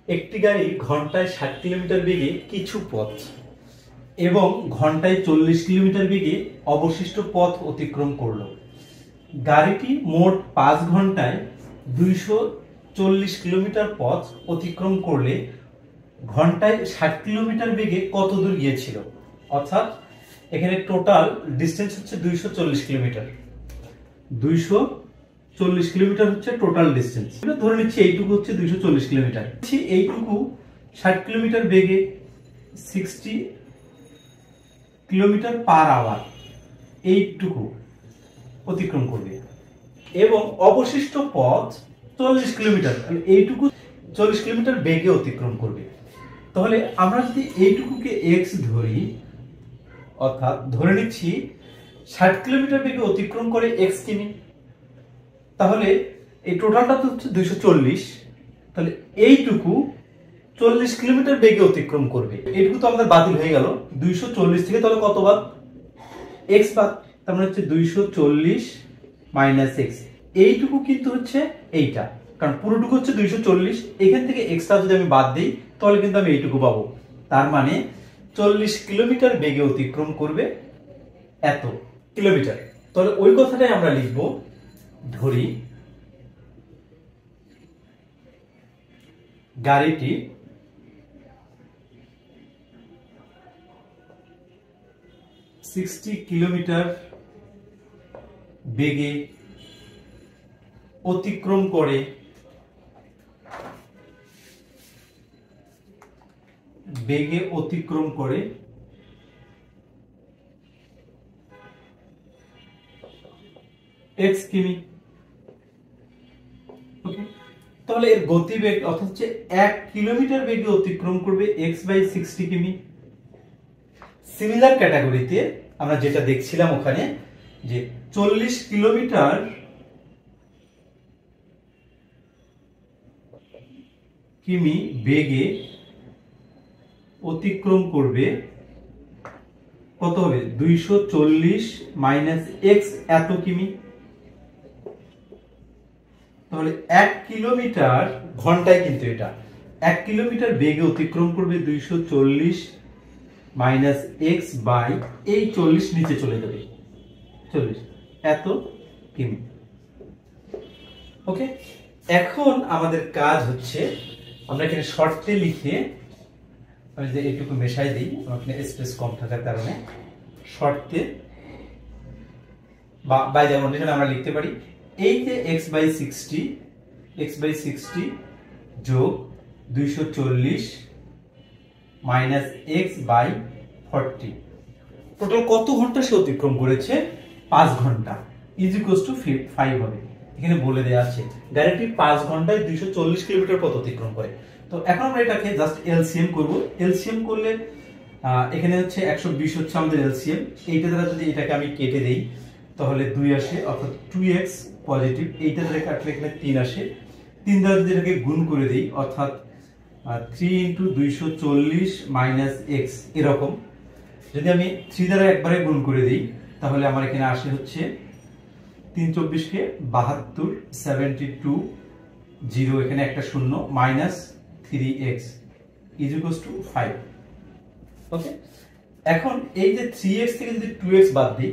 একটি গাড়ি ঘন্টায় 60 কিলোমিটার বেগে কিছু পথ এবং ঘন্টায় 40 কিলোমিটার বেগে অবশিষ্ট পথ অতিক্রম করলো। গাড়িটি মোট 5 ঘন্টায় 240 কিলোমিটার পথ অতিক্রম করলে ঘন্টায় 60 কিলোমিটার বেগে কত দূর গিয়েছিল? অর্থাৎ এখানে টোটাল ডিস্টেন্স হচ্ছে 240 কিলোমিটার। 240 কিলোমিটার হচ্ছে টোটাল ডিস্টেন্স। ধরে নিচ্ছি এইটুকু হচ্ছে 240 কিলোমিটার। এইটুকু 60 কিলোমিটার বেগে 60 কিলোমিটার পার আওয়ার এইটুকু অতিক্রম করবে এবং অবশিষ্ট পথ 40 কিলোমিটার, এইটুকু 40 কিলোমিটার বেগে অতিক্রম করবে। তাহলে আমরা যদি এইটুকুকে x ধরি, অর্থাৎ ধরে নিচ্ছি 60 কিলোমিটার বেগে অতিক্রম করে x কিমি, তাহলে এই টোটালটা তো হচ্ছে 240। তাহলে এইটুকু 40 কিলোমিটার বেগে অতিক্রম করবে। এইটুকু তো আমাদের বাতিল হয়ে গেল। 240 থেকে তাহলে কত বাদ? x বাদ। তার মানে হচ্ছে 240 মাইনাস x। এইটুকু কিন্তু হচ্ছে এইটা, কারণ পুরোটুকু হচ্ছে 240। এখান থেকে এক্সট্রা যদি আমি বাদ দিই তাহলে কিন্তু আমি এইটুকু পাবো। তার মানে 40 কিলোমিটার বেগে অতিক্রম করবে এত কিলোমিটার। তাহলে ওই কথাটাই আমরা লিখবো। ধরি গাড়িটি 60 কিলোমিটার বেগে অতিক্রম করে x কিমি। ওকে, তাহলে এর গতিবেগ অর্থাৎ হচ্ছে 1 কিলোমিটার বেগে অতিক্রম করবে x বাই 60 কিমি। সিমিলার ক্যাটাগরিতে আমরা যেটা দেখছিলাম ওখানে যে 40 কিলোমিটার কিমি বেগে অতিক্রম করবে কত হবে? 240 মাইনাস x এত কিমি। তাহলে 1 কিলোমিটার ঘন্টায়, কিন্তু এটা 1 কিলোমিটার বেগে অতিক্রম করবে 240 মাইনাস x বাই এই 40 নিচে চলে যাবে 40 এত কিমি। ওকে, এখন আমাদের কাজ হচ্ছে আমরা এখানে শর্তে লিখে আমি যে এইটুকু মেশাই দিই, এখানে স্পেস কম থাকার কারণে শর্তে বা বাই যেমন এখানে আমরা লিখতে পারি এই যে x বাই 60 যোগ 240 মাইনাস x বাই 40। টোটাল কত ঘন্টা সে অতিক্রম করেছে? 5 ঘন্টা ইজ ইকুয়ালস টু 5 হবে। এখানে বলে দেওয়া আছে গাড়িটি 5 ঘন্টায় 240 কিলোমিটার পথ অতিক্রম করে। তো এখন আমরা এটাকে জাস্ট এলসিএম করব। এলসিএম করলে এখানে হচ্ছে 120 হচ্ছে আমাদের এলসিএম। এইটা দ্বারা যদি এটাকে আমি কেটে দেই তাহলে 2 আসে, অর্থাৎ 2x পজিটিভ। এইটা দ্বারা কাটলে এখানে 3 আসে। 3 দ্বারা যদি এটাকে গুণ করে দেই অর্থাৎ 3 ইন্টু 240 মাইনাস x, এরকম যদি আমি 3 দ্বারা একবারে গুণ করে দিই তাহলে আমার এখানে আসে হচ্ছে 3 24 কে 72, 72 0, এখানে একটা শূন্য, minus 3x is equals to 5। ওকে, এখন এই যে 3x থেকে যদি 2x বাদ দিই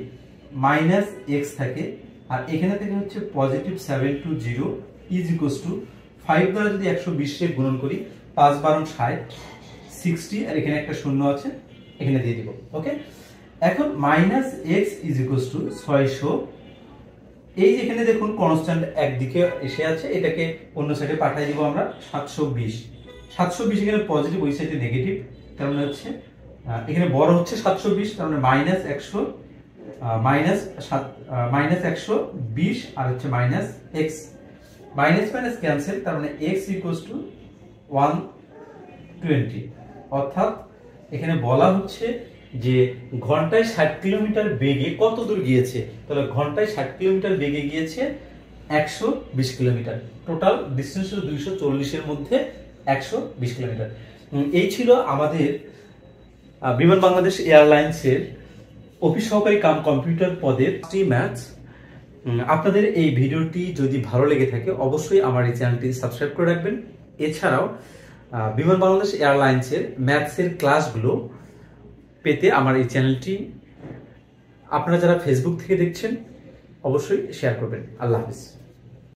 মাইনাস x থাকে, আর এখানে থেকে হচ্ছে পজিটিভ 720 ইজ ইকুয়ালস টু 5 দ্বারা যদি 120 কে গুণন করি 5 12 60 60, আর এখানে একটা শূন্য আছে এখানে দিয়ে দিব। ওকে, এখন minus x is equals to 600। এই যে এখানে দেখুন কনস্ট্যান্ট একদিকে এসে আছে, এটাকে অন্য সাইডে পাঠিয়ে দিব আমরা 720। 720 এখানে পজিটিভ, ওই সাইডে নেগেটিভ, তার মানে হচ্ছে এখানে বড় হচ্ছে 720, তার মানে মাইনাস 100 মাইনাস 120 আর হচ্ছে minus x, minus minus cancel, তার মানে x ইকুয়ালস টু 120। অর্থাৎ এখানে বলা হচ্ছে যে ঘন্টায় 60 কিলোমিটার বেগে কত দূর গিয়েছে। তাহলে ঘন্টায় 60 কিলোমিটার বেগে গিয়েছে 120 কিলোমিটার। টোটাল ডিসটেন্স হলো 240 এর মধ্যে 120 কিলোমিটার। এই ছিল আমাদের বিমান বাংলাদেশ এয়ারলাইন্সের অফিস সহকারী কাম কম্পিউটার পদের ম্যাথস। আপনাদের এই ভিডিওটি যদি ভালো লেগে থাকে অবশ্যই আমার এই চ্যানেলটি সাবস্ক্রাইব করে রাখবেন। এছাড়াও বিমান বাংলাদেশ এয়ারলাইন্সের ম্যাথসের ক্লাসগুলো পেতে আমার এই চ্যানেলটি আপনারা যারা ফেসবুক থেকে দেখছেন অবশ্যই শেয়ার করবেন। আল্লাহ হাফিজ।